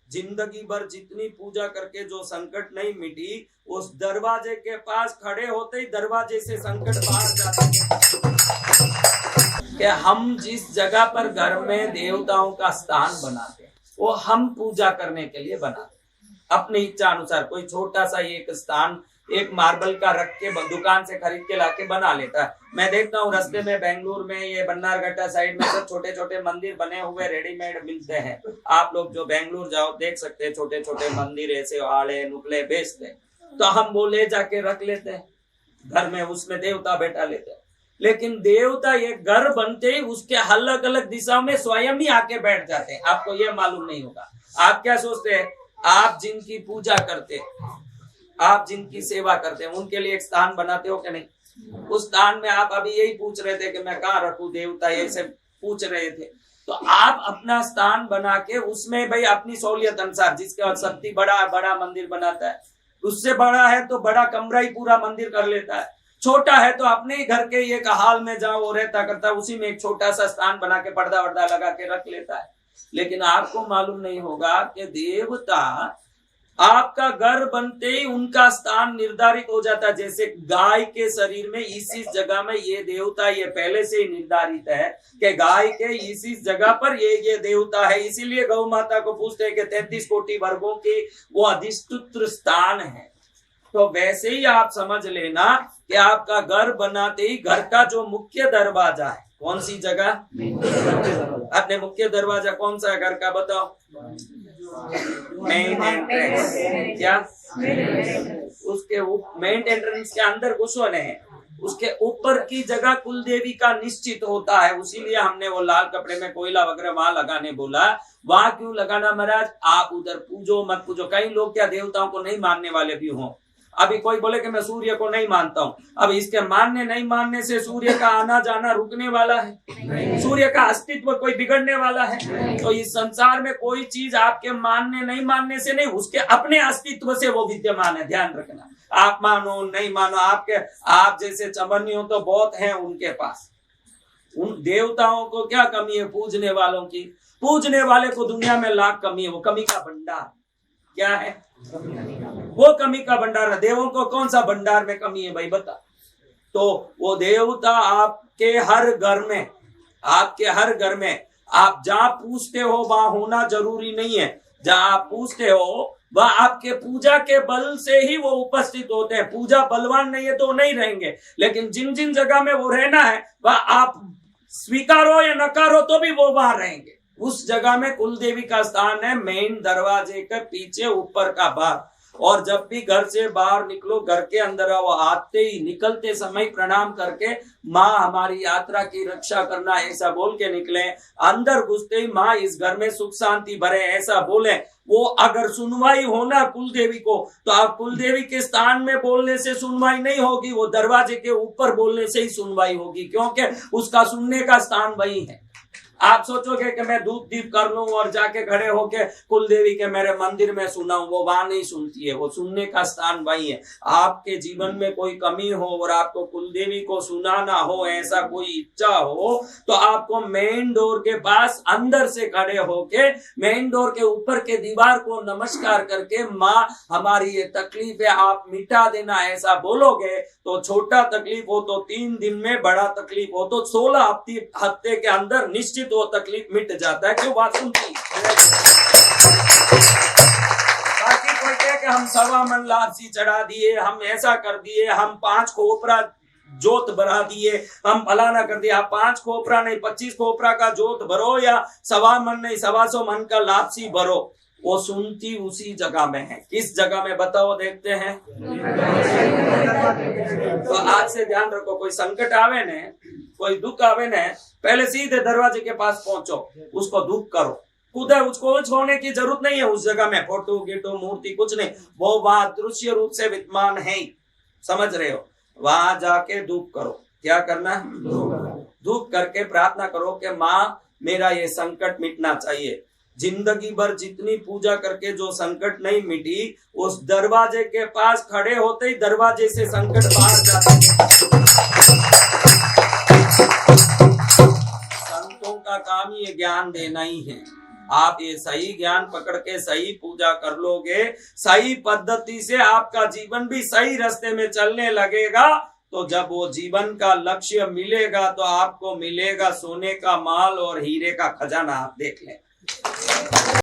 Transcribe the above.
जिंदगी भर जितनी पूजा करके जो संकट नहीं मिटी, उस दरवाजे के पास खड़े होते ही दरवाजे से संकट बाहर जाते हैं। कि हम जिस जगह पर घर में देवताओं का स्थान बनाते हैं वो हम पूजा करने के लिए बनाते हैं अपनी इच्छा अनुसार। कोई छोटा सा एक स्थान एक मार्बल का रख के दुकान से खरीद के लाके बना लेता है। मैं देखता हूँ रास्ते में बेंगलुरु में ये बन्नारघट्टा साइड में सब छोटे छोटे मंदिर बने हुए रेडीमेड मिलते हैं। आप लोग जो बेंगलुरु जाओ देख सकते हैं, छोटे छोटे मंदिर ऐसे आड़े नुकले बेचते। तो हम वो ले जाके रख लेते हैं घर में, उसमें देवता बैठा लेते हैं। लेकिन देवता ये घर बनते ही उसके अलग अलग दिशाओं में स्वयं ही आके बैठ जाते हैं। आपको ये मालूम नहीं होगा। आप क्या सोचते हैं, आप जिनकी पूजा करते, आप जिनकी सेवा करते हैं उनके लिए एक स्थान बनाते हो कि नहीं? उस स्थान में आप अभी यही पूछ रहे थे कि मैं कहाँ रखूं देवता, ये सब पूछ रहे थे। तो आप अपना स्थान बना के उसमें भाई अपनी सहूलियत अनुसार, जिसके बाद शक्ति बड़ा मंदिर बनाता है, उससे बड़ा है तो बड़ा कमरा ही पूरा मंदिर कर लेता है, छोटा है तो अपने ही घर के एक हाल में जहाँ वो रहता करता है उसी में एक छोटा सा स्थान बना के पर्दा वर्दा लगा के रख लेता है। लेकिन आपको मालूम नहीं होगा कि देवता आपका घर बनते ही उनका स्थान निर्धारित हो जाता है। जैसे गाय के शरीर में इसी जगह में ये देवता, ये पहले से ही निर्धारित है कि गाय के इसी जगह पर ये देवता है। इसीलिए गौ माता को पूछते हैं कि 33 कोटि वर्गों के वो अधिष्ठित स्थान है। तो वैसे ही आप समझ लेना कि आपका घर बनाते ही घर का जो मुख्य दरवाजा है, कौन सी जगह? अपने मुख्य दरवाजा कौन सा है घर का, बताओ? Main entrance. क्या? उसके मेन एंट्रेंस के अंदर घुसने है, उसके ऊपर की जगह कुल देवी का निश्चित होता है। उसीलिए हमने वो लाल कपड़े में कोयला वगैरह वहां लगाने बोला। वहां क्यों लगाना महाराज? आप उधर पूजो मत पूजो। कई लोग क्या देवताओं को नहीं मानने वाले भी हों। अभी कोई बोले कि मैं सूर्य को नहीं मानता हूँ, अब इसके मानने नहीं मानने से सूर्य का आना जाना रुकने वाला है? सूर्य का अस्तित्व कोई बिगड़ने वाला है? तो इस संसार में कोई चीज आपके मानने नहीं मानने से नहीं, उसके अपने अस्तित्व से वो विद्यमान है। ध्यान रखना, आप मानो नहीं मानो, आप जैसे चमनियों तो बहुत हैं उनके पास। उन देवताओं को क्या कमी है? पूजने वालों की। पूजने वाले को दुनिया में लाख कमी है। वो कमी का भंडार क्या है? वो कमी का भंडार है। देवों को कौन सा भंडार में कमी है भाई बता? तो वो देवता आपके हर घर में, आपके हर घर में आप जहां पूछते हो वहां होना जरूरी नहीं है। जहां आप पूछते हो वह आपके पूजा के बल से ही वो उपस्थित होते हैं। पूजा बलवान नहीं है तो नहीं रहेंगे, लेकिन जिन जिन जगह में वो रहना है वह आप स्वीकारो या नकारो तो भी वो वहां रहेंगे। उस जगह में कुल देवी का स्थान है मेन दरवाजे के पीछे ऊपर का भाग। और जब भी घर से बाहर निकलो, घर के अंदर आओ, आते ही निकलते समय प्रणाम करके माँ हमारी यात्रा की रक्षा करना ऐसा बोल के निकले। अंदर घुसते ही माँ इस घर में सुख शांति भरे ऐसा बोले। वो अगर सुनवाई होना कुल देवी को, तो आप कुल देवी के स्थान में बोलने से सुनवाई नहीं होगी, वो दरवाजे के ऊपर बोलने से ही सुनवाई होगी, क्योंकि उसका सुनने का स्थान वही है। आप सोचोगे कि मैं धूप दीप कर लूं और जाके खड़े होके कुल देवी के मेरे मंदिर में सुनाऊं, वो वहां नहीं सुनती है। वो सुनने का स्थान वही है। आपके जीवन में कोई कमी हो और आपको कुल देवी को सुनाना हो, ऐसा कोई इच्छा हो, तो आपको मेन डोर के पास अंदर से खड़े होके मेन डोर के ऊपर के दीवार को नमस्कार करके माँ हमारी ये तकलीफ है आप मिटा देना ऐसा बोलोगे, तो छोटा तकलीफ हो तो 3 दिन में, बड़ा तकलीफ हो तो 16 हफ्ते के अंदर निश्चित वो तकलीफ मिट जाता है। क्यों बात सुनती? बाकी कोई कहे कि हम 1.25 मन लापसी चढ़ा दिए, हम ऐसा कर दिए, हम 5 खोपरा जोत भरा दिए, हम फलाना कर दिया। 5 खोपरा नहीं 25 खोपरा का जोत भरो या 1.25 मन नहीं 125 मन का लापसी भरो, वो सुनती उसी जगह में है। किस जगह में बताओ देखते हैं? तो आज से ध्यान रखो, कोई संकट आवे ने, कोई दुख आवे ने, पहले सीधे दरवाजे के पास पहुंचो, उसको दुख करो। खुद है, उसको छोड़ने की जरूरत नहीं है। उस जगह में फोटो गिटो मूर्ति कुछ नहीं, वो वहां दृश्य रूप से विद्यमान है। समझ रहे हो? वहां जाके दुख करो। क्या करना? दुख करके प्रार्थना करो कि माँ मेरा ये संकट मिटना चाहिए। जिंदगी भर जितनी पूजा करके जो संकट नहीं मिटी, उस दरवाजे के पास खड़े होते ही दरवाजे से संकट बाहर जाते हैं। संतों का काम ये ज्ञान देना ही है। आप ये सही ज्ञान पकड़ के सही पूजा कर लोगे, सही पद्धति से आपका जीवन भी सही रास्ते में चलने लगेगा, तो जब वो जीवन का लक्ष्य मिलेगा तो आपको मिलेगा सोने का माल और हीरे का खजाना। आप देख लें।